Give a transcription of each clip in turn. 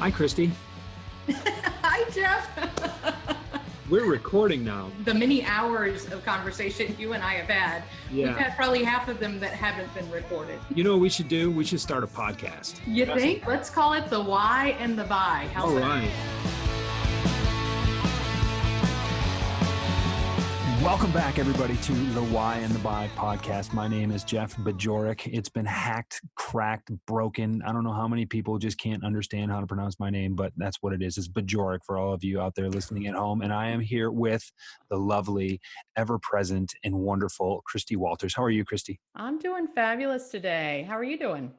Hi, Christie. Hi, Jeff. We're recording now. The many hours of conversation you and I have had, Yeah. we've had probably half of them that haven't been recorded. You know what we should do? We should start a podcast. You think? Let's call it The Why and the Buy. All right. Welcome back, everybody, to the Why and the Buy podcast. My name is Jeff Bajorek. It's been hacked, cracked, broken. I don't know how many people just can't understand how to pronounce my name, but that's what it is. It's Bajorek for all of you out there listening at home. And I am here with the lovely, ever-present, and wonderful Christie Walters. How are you, Christie? I'm doing fabulous today. How are you doing?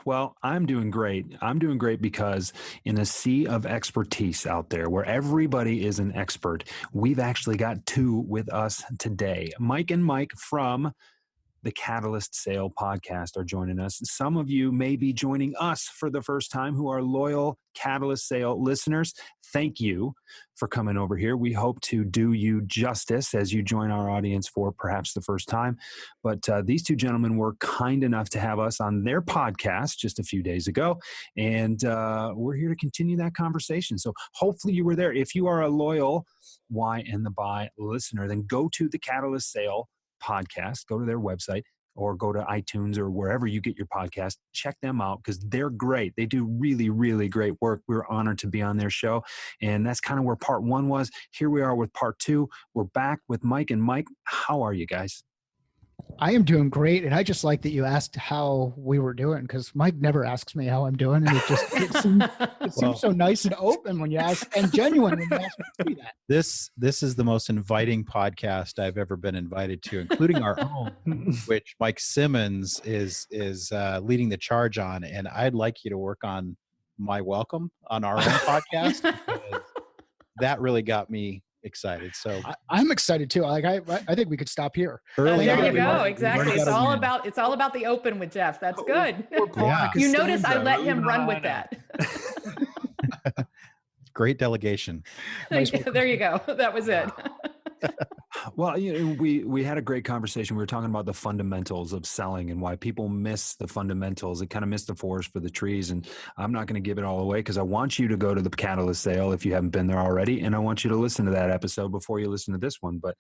Well, I'm doing great. I'm doing great because in a sea of expertise out there where everybody is an expert, we've actually got two with us today. Mike and Mike from the Catalyst Sale podcast are joining us. Some of you may be joining us for the first time who are loyal Catalyst Sale listeners. Thank you for coming over here. We hope to do you justice as you join our audience for perhaps the first time. But these two gentlemen were kind enough to have us on their podcast just a few days ago. And we're here to continue that conversation. So hopefully you were there. If you are a loyal Why and the Buy listener, then go to the Catalyst Sale podcast, go to their website or go to iTunes or wherever you get your podcast. Check them out because they're great. They do really, really great work. We're honored to be on their show. And that's kind of where part one was. Here we are with part two. We're back with Mike. And Mike, how are you guys? I am doing great. And I just like that you asked how we were doing because Mike never asks me how I'm doing. And it seems so nice and open when you ask and genuine when you ask me to do that. This is the most inviting podcast I've ever been invited to, including our own, which Mike Simmons is leading the charge on. And I'd like you to work on my welcome on our own podcast. Because that really got me excited. So I'm excited too. Like I think we could stop here. There you go. Exactly. It's all about the open with Jeff. That's good. Yeah. You notice I let him run with that. Great delegation. There you go. That was it. Well, you know, we had a great conversation. We were talking about the fundamentals of selling and why people miss the fundamentals. They kind of miss the forest for the trees. And I'm not going to give it all away because I want you to go to the Catalyst Sale if you haven't been there already. And I want you to listen to that episode before you listen to this one. But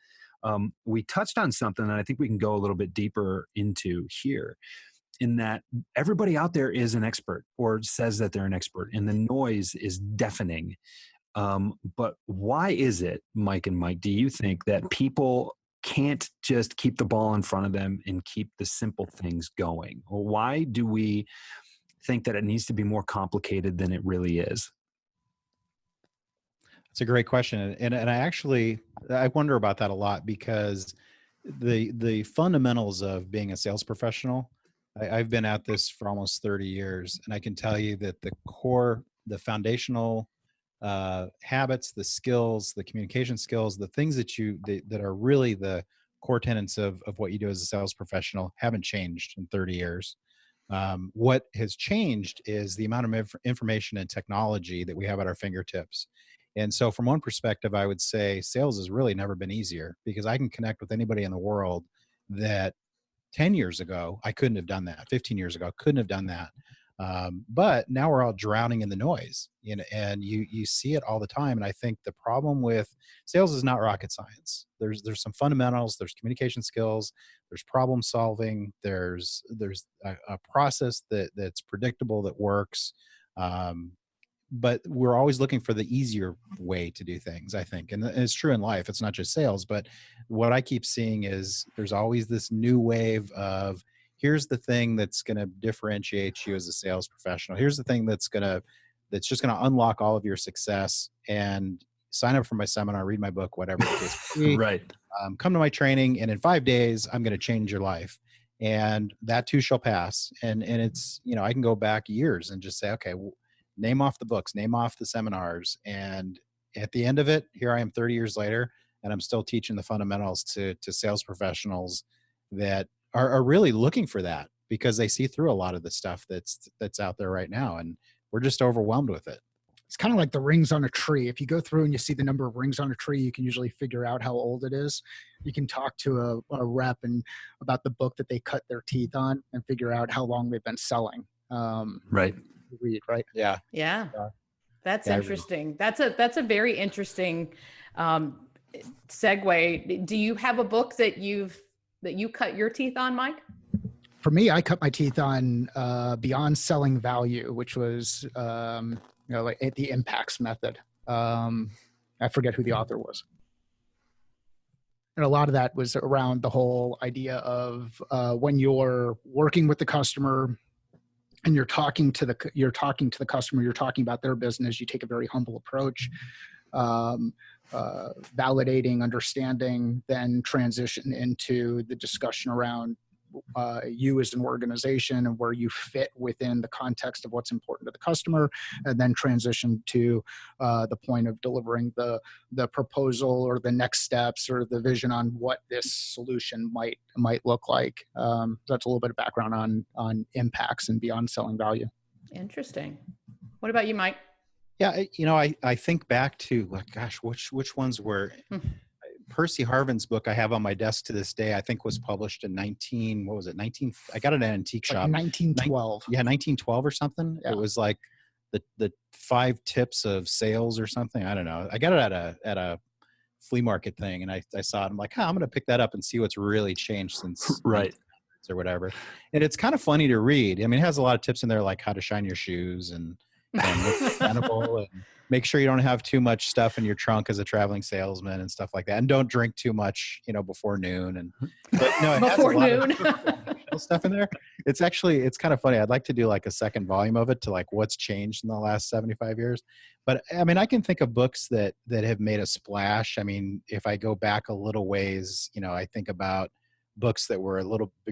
we touched on something that I think we can go a little bit deeper into here, in that everybody out there is an expert or says that they're an expert, and the noise is deafening. But why is it, Mike and Mike, do you think that people can't just keep the ball in front of them and keep the simple things going? Or why do we think that it needs to be more complicated than it really is? That's a great question. And I wonder about that a lot because the fundamentals of being a sales professional, I've been at this for almost 30 years. And I can tell you that the foundational habits, the skills, the communication skills, the things that are really the core tenets of what you do as a sales professional haven't changed in 30 years. What has changed is the amount of information and technology that we have at our fingertips. And so from one perspective, I would say sales has really never been easier because I can connect with anybody in the world that 10 years ago, I couldn't have done that. 15 years ago, I couldn't have done that. But now we're all drowning in the noise, and you see it all the time. And I think the problem with sales is not rocket science. There's some fundamentals, there's communication skills, there's problem solving, there's a process that's predictable, that works. But we're always looking for the easier way to do things, I think. And it's true in life. It's not just sales, but what I keep seeing is there's always this new wave of, here's the thing that's going to differentiate you as a sales professional. Here's the thing that's just going to unlock all of your success, and sign up for my seminar, read my book, whatever it is. Right. Come to my training, and in 5 days, I'm going to change your life. And that too shall pass. And it's, I can go back years and just say, okay, name off the books, name off the seminars. And at the end of it, here I am 30 years later, and I'm still teaching the fundamentals to sales professionals that are really looking for that because they see through a lot of the stuff that's out there right now. And we're just overwhelmed with it. It's kind of like the rings on a tree. If you go through and you see the number of rings on a tree, you can usually figure out how old it is. You can talk to a rep and about the book that they cut their teeth on and figure out how long they've been selling. Right. Read, right? Yeah. Yeah. That's interesting. That's a very interesting segue. Do you have a book that you cut your teeth on, Mike? For me, I cut my teeth on Beyond Selling Value, which was like the impacts method. I forget who the author was. And a lot of that was around the whole idea of when you're working with the customer and you're talking to the customer, you're talking about their business, you take a very humble approach, validating, understanding, then transition into the discussion around you as an organization and where you fit within the context of what's important to the customer, and then transition to the point of delivering the proposal or the next steps or the vision on what this solution might look like. That's a little bit of background on impacts and Beyond Selling Value. Interesting. What about you, Mike? Yeah, I think back to like, gosh, which ones were Percy Harvin's book I have on my desk to this day, I think was published in I got it at an antique shop. 1912. 1912 or something. Yeah. It was like the 5 tips of sales or something. I don't know. I got it at a flea market thing, and I saw it. I'm like, I'm going to pick that up and see what's really changed since right or whatever. And it's kind of funny to read. I mean, it has a lot of tips in there, like how to shine your shoes and look presentable and make sure you don't have too much stuff in your trunk as a traveling salesman and stuff like that. And don't drink too much, before noon. But no, it before has a noon. lot of stuff in there. It's kind of funny. I'd like to do like a second volume of it to like what's changed in the last 75 years. But I mean, I can think of books that have made a splash. I mean, if I go back a little ways, I think about books that were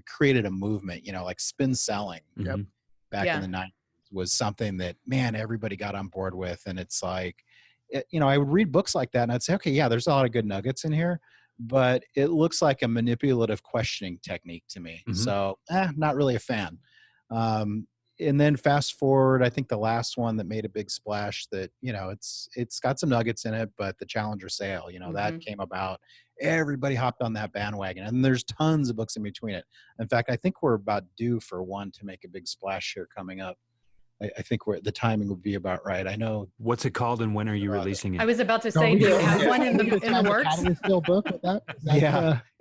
created a movement, like spin selling back in the 90s. Was something that, man, everybody got on board with. And it's like, I would read books like that and I'd say, okay, yeah, there's a lot of good nuggets in here, but it looks like a manipulative questioning technique to me. Mm-hmm. So not really a fan. And then fast forward, I think the last one that made a big splash that, it's got some nuggets in it, but the Challenger sale, that came about. Everybody hopped on that bandwagon, and there's tons of books in between it. In fact, I think we're about due for one to make a big splash here coming up. I think the timing would be about right. I know. What's it called, and when are you releasing it? I was about to say, do you have one in the works? Still book with that?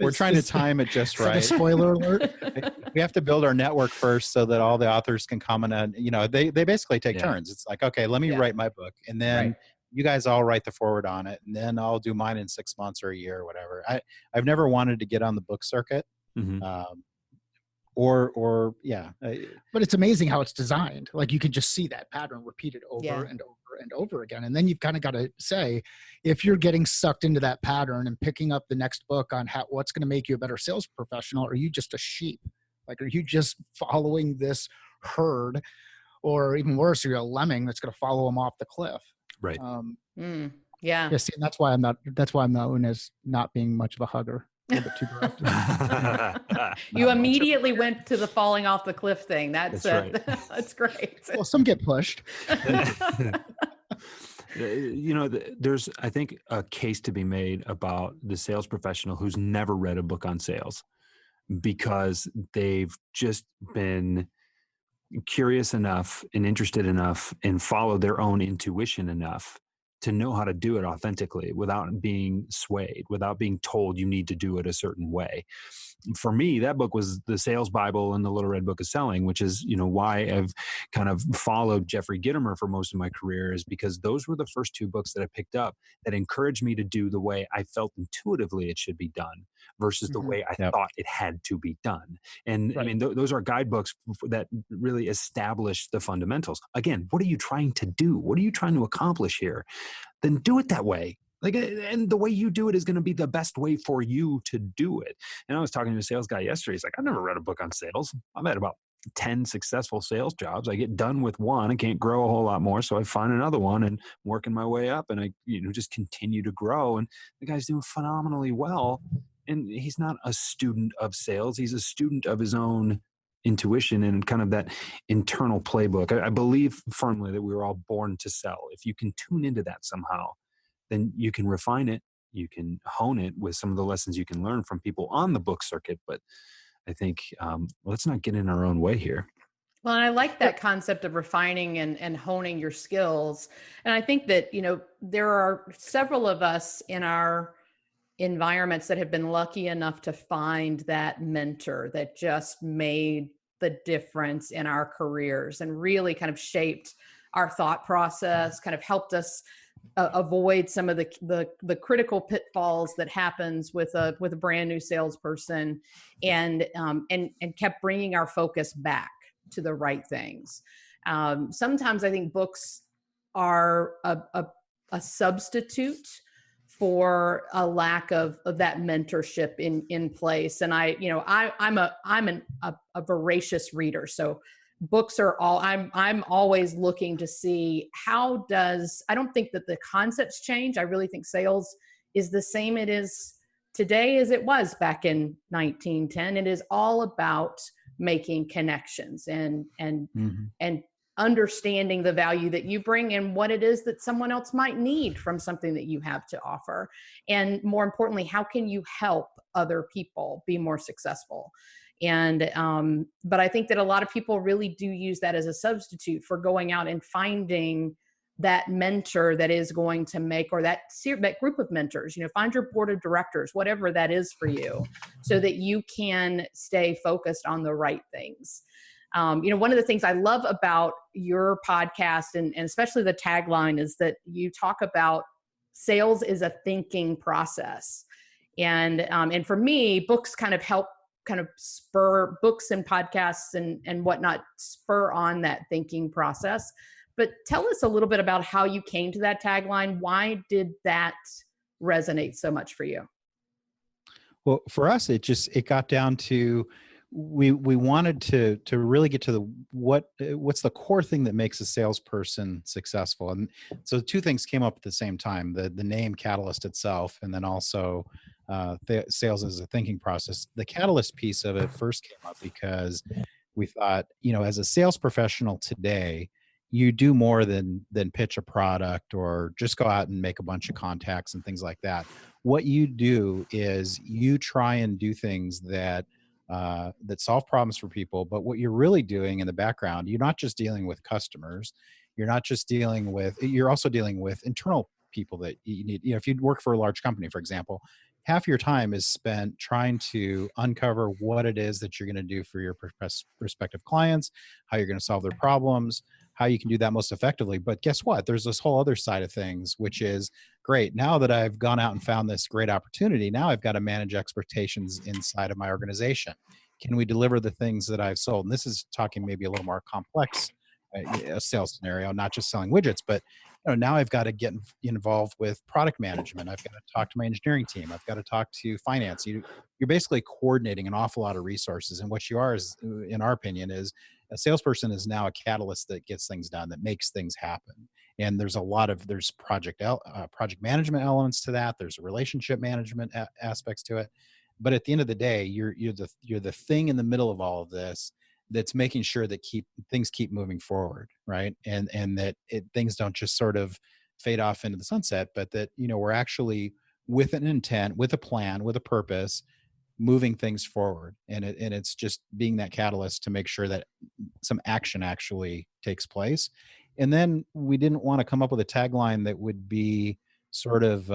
We're trying to time it just right. Like a spoiler alert. We have to build our network first so that all the authors can comment on. They basically take turns. It's like, okay, let me write my book, and then you guys all write the forward on it, and then I'll do mine in 6 months or a year or whatever. I've never wanted to get on the book circuit. Mm-hmm. But it's amazing how it's designed. Like you can just see that pattern repeated over and over and over again. And then you've kind of got to say, if you're getting sucked into that pattern and picking up the next book on what's going to make you a better sales professional, are you just a sheep? Like, are you just following this herd, or even worse, are you a lemming that's going to follow them off the cliff? Right. Yeah. See, and that's why I'm known as not being much of a hugger. A little bit too direct. You immediately went to the falling off the cliff thing. That's right. That's great. Well, some get pushed. There's, I think, a case to be made about the sales professional who's never read a book on sales because they've just been curious enough and interested enough and followed their own intuition enough to know how to do it authentically without being swayed, without being told you need to do it a certain way. For me, that book was the Sales Bible and the Little Red Book of Selling, which is, why I've kind of followed Jeffrey Gitomer for most of my career, is because those were the first 2 books that I picked up that encouraged me to do the way I felt intuitively it should be done versus the way I thought it had to be done. And I mean, those are guidebooks that really establish the fundamentals. Again, what are you trying to do? What are you trying to accomplish here? Then do it that way. And the way you do it is going to be the best way for you to do it. And I was talking to a sales guy yesterday. He's like, I've never read a book on sales. I've had about 10 successful sales jobs. I get done with one. I can't grow a whole lot more. So I find another one and working my way up, and I just continue to grow. And the guy's doing phenomenally well. And he's not a student of sales. He's a student of his own intuition and kind of that internal playbook. I believe firmly that we were all born to sell. If you can tune into that somehow, then you can refine it. You can hone it with some of the lessons you can learn from people on the book circuit. But I think let's not get in our own way here. Well, and I like that concept of refining and honing your skills. And I think that, there are several of us in our environments that have been lucky enough to find that mentor that just made the difference in our careers and really kind of shaped our thought process, kind of helped us avoid some of the critical pitfalls that happens with a brand new salesperson, and kept bringing our focus back to the right things. Sometimes I think books are a substitute for a lack of that mentorship in place. And I'm a voracious reader. So books are I'm always looking to see I don't think that the concepts change. I really think sales is the same it is today as it was back in 1910. It is all about making connections and understanding the value that you bring and what it is that someone else might need from something that you have to offer. And more importantly, how can you help other people be more successful? And, but I think that a lot of people really do use that as a substitute for going out and finding that mentor that is going to make, or that group of mentors, find your board of directors, whatever that is for you, so that you can stay focused on the right things. One of the things I love about your podcast, and especially the tagline, is that you talk about sales is a thinking process. And for me, books kind of spur, books and podcasts and whatnot spur on that thinking process. But tell us a little bit about how you came to that tagline. Why did that resonate so much for you? Well, for us, it got down to, we wanted to really get to what's the core thing that makes a salesperson successful. And so two things came up at the same time: the name Catalyst itself, and then also sales as a thinking process. The Catalyst piece of it first came up because we thought, as a sales professional today, you do more than pitch a product or just go out and make a bunch of contacts and things like that. What you do is you try and do things that solve problems for people. But what you're really doing in the background, you're not just dealing with customers. You're also dealing with internal people that you need. If you work for a large company, for example, half your time is spent trying to uncover what it is that you're going to do for your prospective clients, how you're going to solve their problems, how you can do that most effectively. But guess what? There's this whole other side of things, which is, great, now that I've gone out and found this great opportunity, now I've got to manage expectations inside of my organization. Can we deliver the things that I've sold? And this is talking maybe a little more complex, a sales scenario, not just selling widgets, but now I've got to get involved with product management. I've got to talk to my engineering team. I've got to talk to finance. You're basically coordinating an awful lot of resources. And what you are is, in our opinion, is a salesperson is now a catalyst that gets things done, that makes things happen. And there's project management elements to that. There's relationship management aspects to it. But at the end of the day, you're the thing in the middle of all of this that's making sure that things keep moving forward, right? And that things don't just sort of fade off into the sunset, but that we're actually, with an intent, with a plan, with a purpose, moving things forward. And it's just being that catalyst to make sure that some action actually takes place. And then we didn't want to come up with a tagline that would be sort of,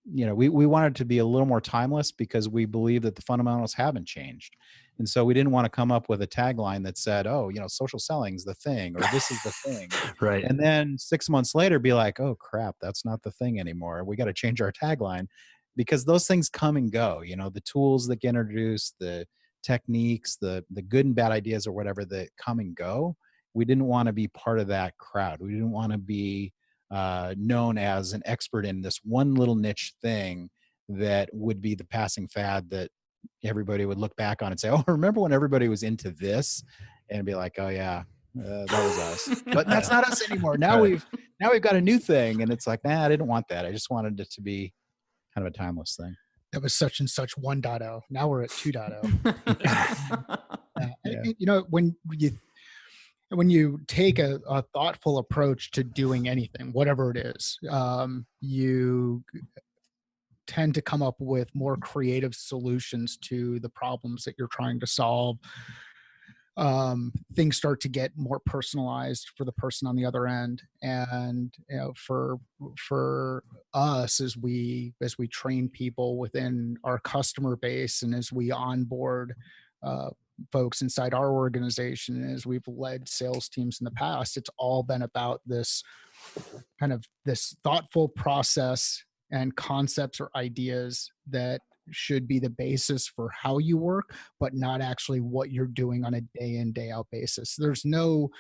we wanted to be a little more timeless, because we believe that the fundamentals haven't changed. And so we didn't want to come up with a tagline that said, social selling's the thing, or this is the thing. Right. And then 6 months later be like, oh crap, that's not the thing anymore. We got to change our tagline, because those things come and go. The tools that get introduced, the techniques, the good and bad ideas or whatever that come and go. We didn't want to be part of that crowd. We didn't want to be known as an expert in this one little niche thing that would be the passing fad that everybody would look back on and say, oh, remember when everybody was into this? And be like, oh yeah, that was us. But that's not us anymore. Now we've got a new thing. And it's like, I didn't want that. I just wanted it to be kind of a timeless thing. That was such and such 1.0. Now we're at 2.0. When you take a thoughtful approach to doing anything, whatever it is, you tend to come up with more creative solutions to the problems that you're trying to solve. things start to get more personalized for the person on the other end. And for us, as we train people within our customer base, and as we onboard folks inside our organization, as we've led sales teams in the past, it's all been about this kind of this thoughtful process and concepts or ideas that should be the basis for how you work, but not actually what you're doing on a day in, day out basis. There's no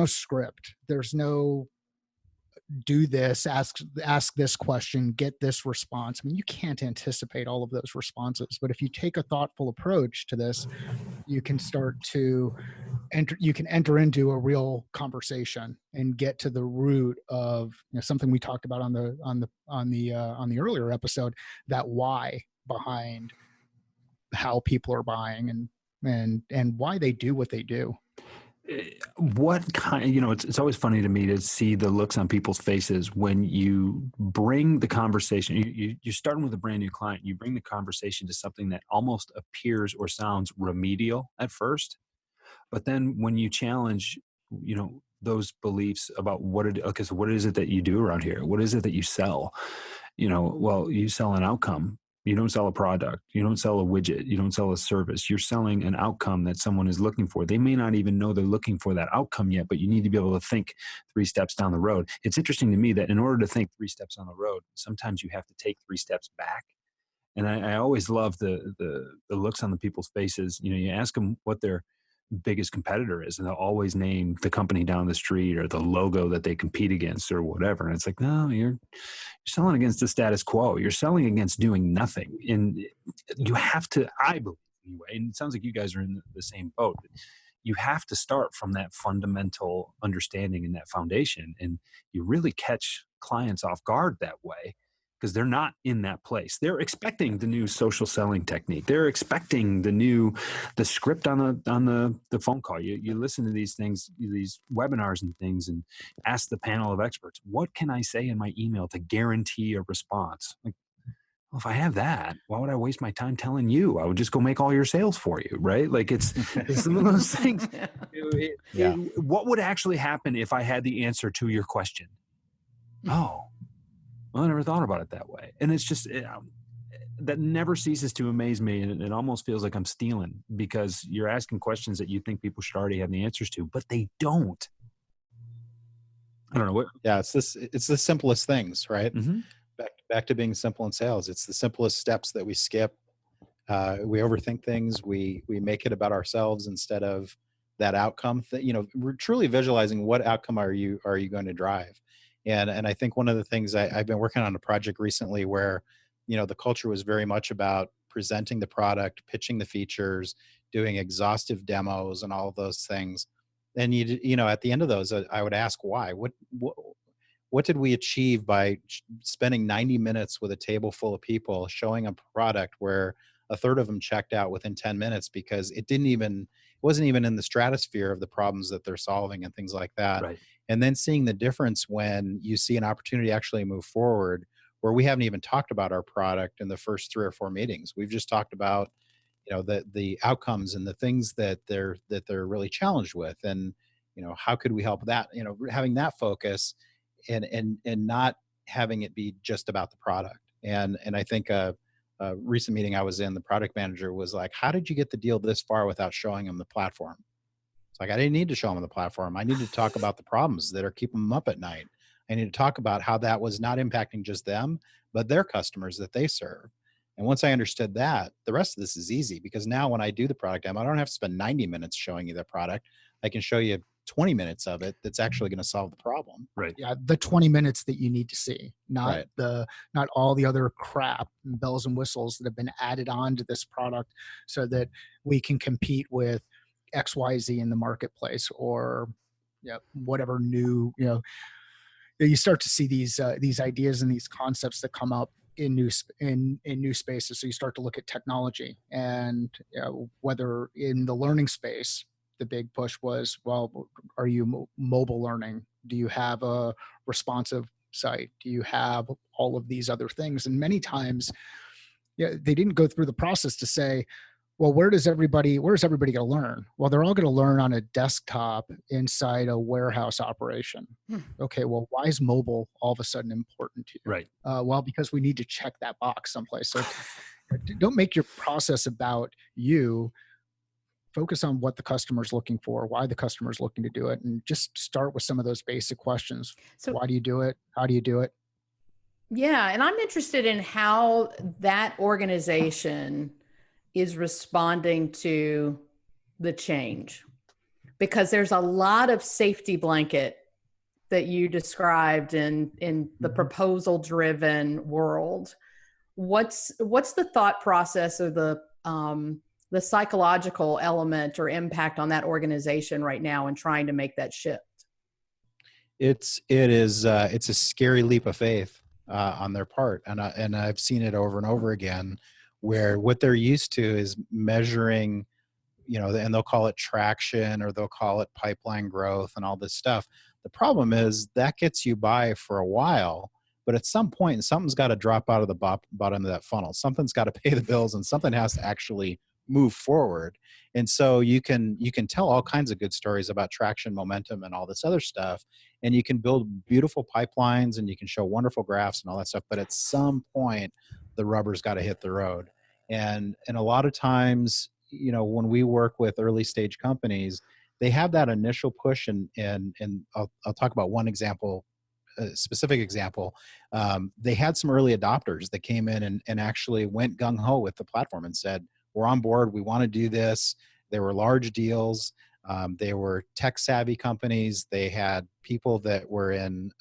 script. There's no do this, ask this question, get this response. I mean, you can't anticipate all of those responses, but if you take a thoughtful approach to this, you can start to enter into a real conversation and get to the root of something we talked about on the earlier episode, that why behind how people are buying and why they do what they do. What kind, it's always funny to me to see the looks on people's faces when you bring the conversation, you're starting with a brand new client, you bring the conversation to something that almost appears or sounds remedial at first. But then when you challenge, those beliefs about so what is it that you do around here? What is it that you sell? Well, you sell an outcome. You don't sell a product. You don't sell a widget. You don't sell a service. You're selling an outcome that someone is looking for. They may not even know they're looking for that outcome yet, but you need to be able to think 3 steps down the road. It's interesting to me that in order to think 3 steps on the road, sometimes you have to take 3 steps back. And I always love the looks on the people's faces. You ask them what their biggest competitor is, and they'll always name the company down the street or the logo that they compete against or whatever. And it's like, no, you're selling against the status quo. You're selling against doing nothing. And you have to, I believe anyway, and it sounds like you guys are in the same boat, you have to start from that fundamental understanding and that foundation. And you really catch clients off guard that way, because they're not in that place. They're expecting the new social selling technique. They're expecting the script on the phone call. You listen to these things, these webinars and things, and ask the panel of experts, what can I say in my email to guarantee a response? Like, well, if I have that, why would I waste my time telling you? I would just go make all your sales for you, right? Like it's some of those things. What would actually happen if I had the answer to your question? Oh, well, I never thought about it that way. And it's just, that never ceases to amaze me. And it almost feels like I'm stealing, because you're asking questions that you think people should already have the answers to, but they don't. I don't know what. Yeah. It's the simplest things, right? Mm-hmm. Back to being simple in sales. It's the simplest steps that we skip. We overthink things. We make it about ourselves instead of that outcome. We're truly visualizing what outcome are you going to drive. And I think one of the things I've been working on a project recently where, the culture was very much about presenting the product, pitching the features, doing exhaustive demos and all of those things. And at the end of those, I would ask why. What did we achieve by spending 90 minutes with a table full of people showing a product where a third of them checked out within 10 minutes because it wasn't even in the stratosphere of the problems that they're solving and things like that. Right. And then seeing the difference when you see an opportunity to actually move forward, where we haven't even talked about our product in the first 3 or 4 meetings. We've just talked about, the outcomes and the things that they're really challenged with. And, how could we help that, having that focus and not having it be just about the product. And I think a recent meeting I was in, the product manager was like, how did you get the deal this far without showing them the platform? It's like, I didn't need to show them the platform. I needed to talk about the problems that are keeping them up at night. I need to talk about how that was not impacting just them, but their customers that they serve. And once I understood that, the rest of this is easy, because now when I do the product demo, I don't have to spend 90 minutes showing you the product. I can show you 20 minutes of it that's actually going to solve the problem. Right. Yeah, the 20 minutes that you need to see, not all the other crap and bells and whistles that have been added on to this product so that we can compete with XYZ in the marketplace, or whatever new, you start to see these ideas and these concepts that come up in new spaces. So you start to look at technology, and whether in the learning space, the big push was, well, are you mobile learning? Do you have a responsive site? Do you have all of these other things? And many times, they didn't go through the process to say, well, where's everybody going to learn? Well, they're all going to learn on a desktop inside a warehouse operation. Okay, well, why is mobile all of a sudden important to you? Right. Well, because we need to check that box someplace. So don't make your process about you. Focus on what the customer's looking for, why the customer's looking to do it, and just start with some of those basic questions. So why do you do it? How do you do it? yeah, and I'm interested in how that organization is responding to the change, because there's a lot of safety blanket that you described in the proposal driven world. What's the thought process or the psychological element or impact on that organization right now in trying to make that shift? It's a scary leap of faith on their part, and I've seen it over and over again, where what they're used to is measuring, and they'll call it traction or they'll call it pipeline growth and all this stuff. The problem is that gets you by for a while, but at some point something's got to drop out of the bottom of that funnel. Something's got to pay the bills, and something has to actually move forward. And so you can tell all kinds of good stories about traction, momentum, and all this other stuff, and you can build beautiful pipelines and you can show wonderful graphs and all that stuff, but at some point the rubber's got to hit the road. And a lot of times, when we work with early stage companies, they have that initial push, and I'll talk about one example, a specific example. They had some early adopters that came in and actually went gung-ho with the platform and said, we're on board, we want to do this. There were large deals. They were tech savvy companies. They had people that were in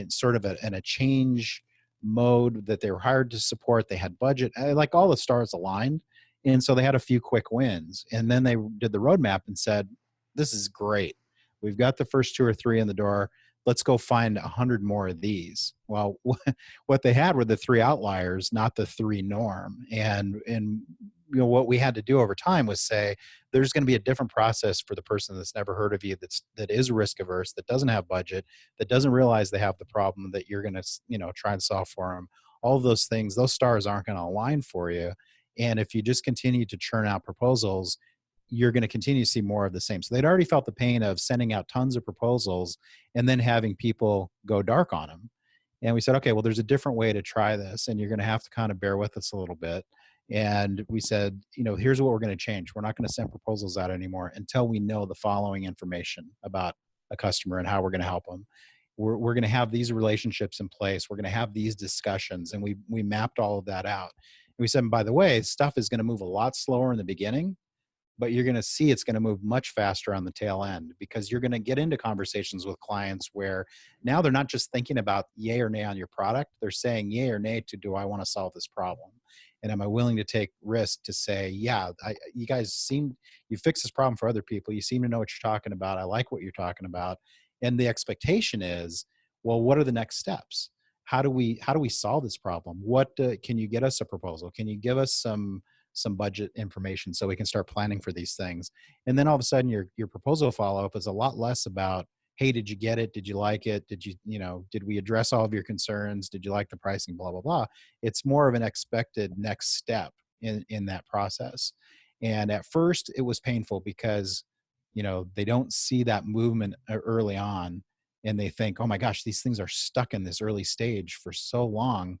sort of in a change mode that they were hired to support. They had budget, like all the stars aligned. And so they had a few quick wins. And then they did the roadmap and said, this is great. We've got the first 2 or 3 in the door. Let's go find 100 more of these. Well, what they had were the 3 outliers, not the 3 norm. And what we had to do over time was say, there's going to be a different process for the person that's never heard of you, that is risk averse, that doesn't have budget, that doesn't realize they have the problem that you're going to, try and solve for them. All of those things, those stars aren't going to align for you. And if you just continue to churn out proposals, you're going to continue to see more of the same. So they'd already felt the pain of sending out tons of proposals and then having people go dark on them. And we said, okay, well, there's a different way to try this, and you're going to have to kind of bear with us a little bit. And we said, here's what we're going to change. We're not going to send proposals out anymore until we know the following information about a customer and how we're going to help them. We're going to have these relationships in place. We're going to have these discussions. And we mapped all of that out. And we said, by the way, stuff is going to move a lot slower in the beginning, but you're going to see it's going to move much faster on the tail end, because you're going to get into conversations with clients where now they're not just thinking about yay or nay on your product. They're saying yay or nay to, do I want to solve this problem? And am I willing to take risk to say, yeah, you guys you fix this problem for other people. You seem to know what you're talking about. I like what you're talking about. And the expectation is, well, what are the next steps? How do we solve this problem? Can you get us a proposal? Can you give us some budget information so we can start planning for these things? And then all of a sudden your proposal follow-up is a lot less about, hey, did you get it? Did you like it? Did we address all of your concerns? Did you like the pricing? Blah, blah, blah. It's more of an expected next step in that process. And at first it was painful because, they don't see that movement early on, and they think, oh my gosh, these things are stuck in this early stage for so long.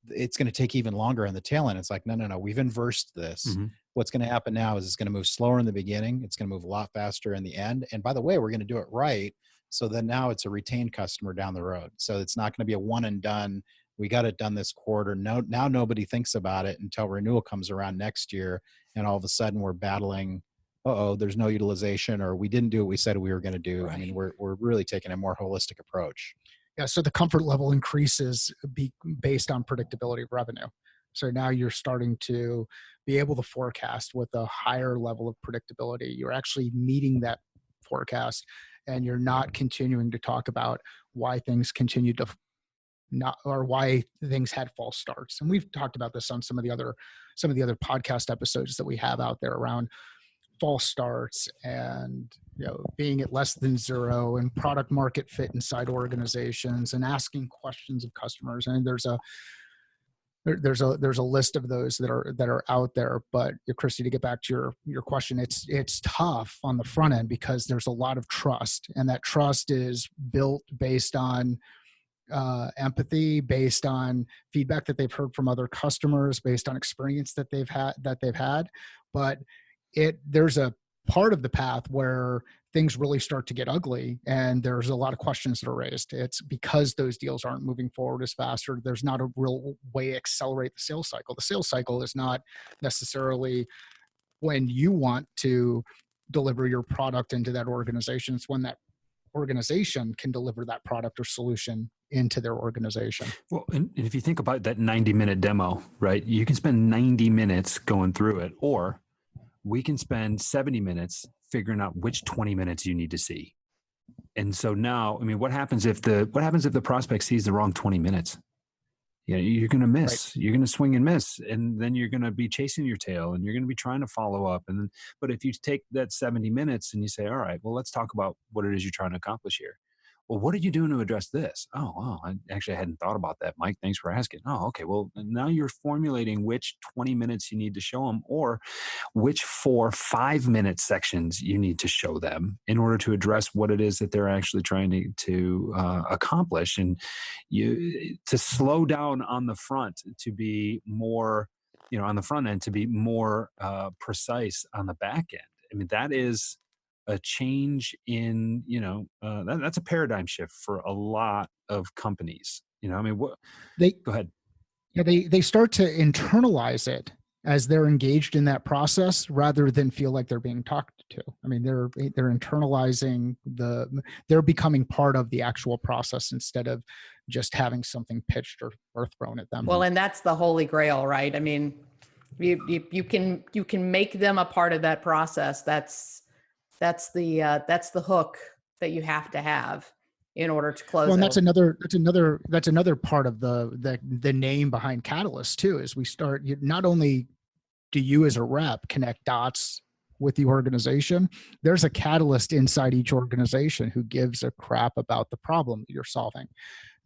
It's going to take even longer on the tail end. It's like, no, we've inversed this. Mm-hmm. What's going to happen now is it's going to move slower in the beginning. It's going to move a lot faster in the end. And by the way, we're going to do it right. So then now it's a retained customer down the road. So it's not going to be a one and done. We got it done this quarter. No, now nobody thinks about it until renewal comes around next year. And all of a sudden we're battling, there's no utilization, or we didn't do what we said we were going to do. Right. I mean, we're really taking a more holistic approach. Yeah, so the comfort level increases based on predictability of revenue. So now you're starting to be able to forecast with a higher level of predictability. You're actually meeting that forecast, and you're not continuing to talk about why things continue to or why things had false starts. And we've talked about this on some of the other podcast episodes that we have out there around false starts and being at less than 0 and product market fit inside organizations and asking questions of customers. And there's there's a list of those that are out there. But Christie, to get back to your question, it's tough on the front end because there's a lot of trust, and that trust is built based on empathy, based on feedback that they've heard from other customers, based on experience that they've had. But there's a part of the path where things really start to get ugly, and there's a lot of questions that are raised. It's because those deals aren't moving forward as fast, or there's not a real way to accelerate the sales cycle. The sales cycle is not necessarily when you want to deliver your product into that organization. It's when that organization can deliver that product or solution into their organization. Well, and if you think about that 90-minute demo, right, you can spend 90 minutes going through it, or we can spend 70 minutes figuring out which 20 minutes you need to see. And so now, I mean, what happens if the prospect sees the wrong 20 minutes? You're going to miss, right. You're going to swing and miss, and then you're going to be chasing your tail, and you're going to be trying to follow up. But if you take that 70 minutes and you say, all right, well, let's talk about what it is you're trying to accomplish here. Well, what are you doing to address this? Oh, I hadn't thought about that, Mike. Thanks for asking. Oh, okay. Well, now you're formulating which 20 minutes you need to show them, or which 4 5-minute sections you need to show them in order to address what it is that they're actually trying to accomplish. And to slow down on the front to be more, on the front end to be more precise on the back end. I mean, that is a change in, that's a paradigm shift for a lot of companies. Go ahead. Yeah, they start to internalize it as they're engaged in that process rather than feel like they're being talked to. I mean, they're internalizing they're becoming part of the actual process instead of just having something pitched or thrown at them. Well, and that's the holy grail, right? I mean, you can make them a part of that process. That's the hook that you have to have in order to close. Well, and that's another part of the name behind Catalyst too. Is we start, not only do you as a rep connect dots with the organization, there's a catalyst inside each organization who gives a crap about the problem that you're solving.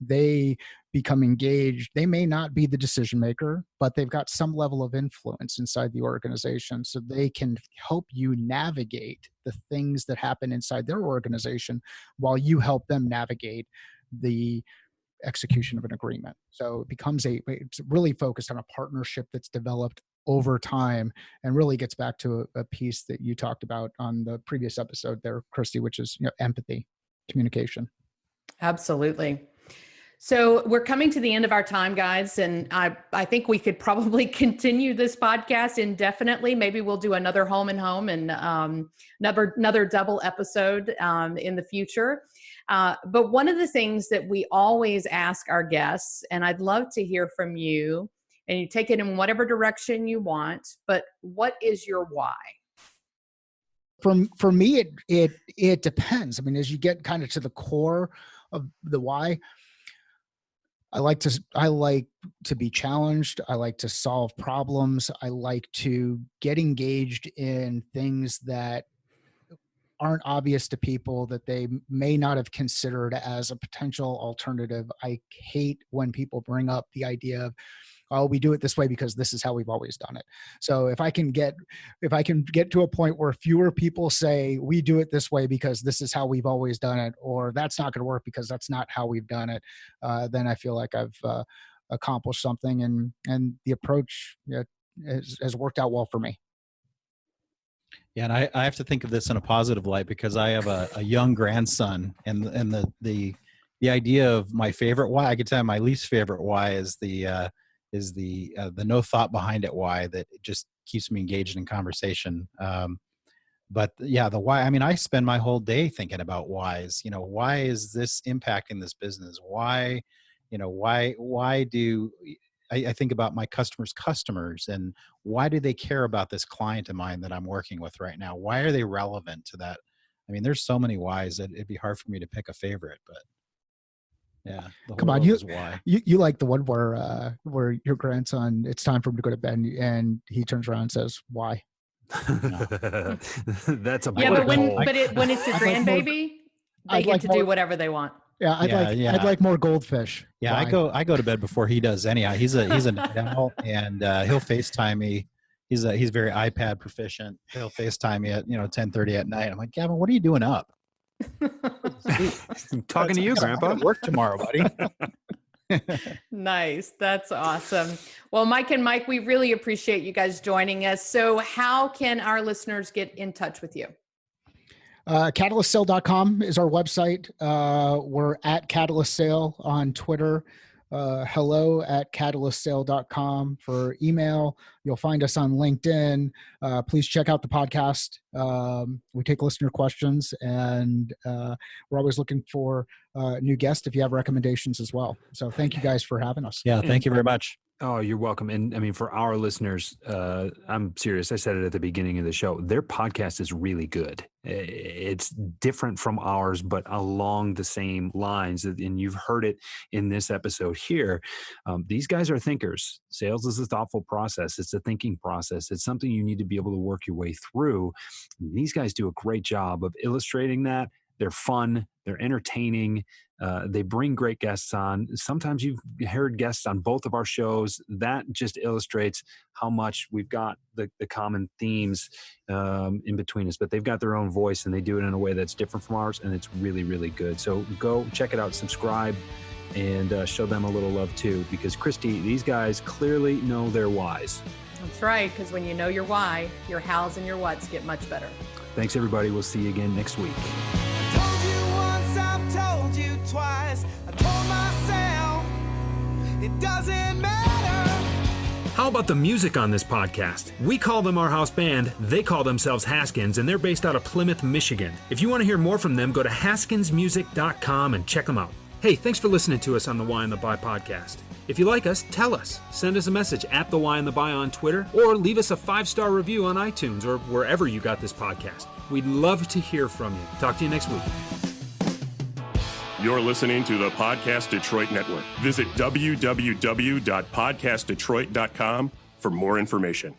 They become engaged. They may not be the decision maker, but they've got some level of influence inside the organization, so they can help you navigate the things that happen inside their organization while you help them navigate the execution of an agreement. So it's really focused on a partnership that's developed over time, and really gets back to a piece that you talked about on the previous episode there, Christie, which is empathy, communication. Absolutely. So we're coming to the end of our time, guys, and I think we could probably continue this podcast indefinitely. Maybe we'll do another home and another double episode in the future. But one of the things that we always ask our guests, and I'd love to hear from you, and you take it in whatever direction you want, but what is your why? For me, it depends. I mean, as you get kind of to the core of the why, I like to be challenged. I like to solve problems. I like to get engaged in things that aren't obvious to people, that they may not have considered as a potential alternative. I hate when people bring up the idea of, oh, we do it this way because this is how we've always done it. So if I can get to a point where fewer people say we do it this way because this is how we've always done it, or that's not going to work because that's not how we've done it, then I feel like I've accomplished something, and the approach has worked out well for me. Yeah, and I have to think of this in a positive light because I have a young grandson, and the idea of my favorite why, I could tell you my least favorite why is the no thought behind it why that it just keeps me engaged in conversation. But yeah, the why, I mean, I spend my whole day thinking about whys. Why is this impacting this business? Why do I think about my customers, and why do they care about this client of mine that I'm working with right now? Why are they relevant to that? I mean, there's so many whys that it'd be hard for me to pick a favorite, but yeah. Come on, you like the one where your grandson, it's time for him to go to bed, and he turns around and says, "Why?" That's a yeah, but when it's a grandbaby, they get to do whatever they want. Yeah, I'd like more goldfish. Yeah, I go to bed before he does. Anyhow, he's a night owl, and he'll FaceTime me. He's very iPad proficient. He'll FaceTime me at 10:30 at night. I'm like, Gavin, what are you doing up? Talking to you, Grandpa. I gotta work tomorrow, buddy. Nice. That's awesome. Well, Mike and Mike, we really appreciate you guys joining us. So how can our listeners get in touch with you? CatalystSale.com is our website. We're at Catalyst Sale on Twitter. Hello at CatalystSale.com for email. You'll find us on LinkedIn. Please check out the podcast. We take listener questions, and we're always looking for new guests if you have recommendations as well. So thank you guys for having us. Yeah, thank you very much. Oh, you're welcome. And I mean, for our listeners, I'm serious. I said it at the beginning of the show. Their podcast is really good. It's different from ours, but along the same lines. And you've heard it in this episode here. These guys are thinkers. Sales is a thoughtful process. It's a thinking process. It's something you need to be able to work your way through. And these guys do a great job of illustrating that. They're fun. They're entertaining. They bring great guests on. Sometimes you've heard guests on both of our shows. That just illustrates how much we've got the common themes in between us. But they've got their own voice, and they do it in a way that's different from ours, and it's really, really good. So go check it out, subscribe, and show them a little love too. Because Christie, these guys clearly know their whys. That's right, because when you know your why, your hows and your whats get much better. Thanks, everybody. We'll see you again next week. I've told you twice. I told myself it doesn't matter. How about the music on this podcast? We call them our house band. They call themselves Haskins, and they're based out of Plymouth, Michigan. If you want to hear more from them, go to haskinsmusic.com and check them out. Hey, thanks for listening to us on the Why and the Buy podcast. If you like us, tell us. Send us a message at the Why and the Buy on Twitter, or leave us a 5-star review on iTunes or wherever you got this podcast. We'd love to hear from you. Talk to you next week. You're listening to the Podcast Detroit Network. Visit www.podcastdetroit.com for more information.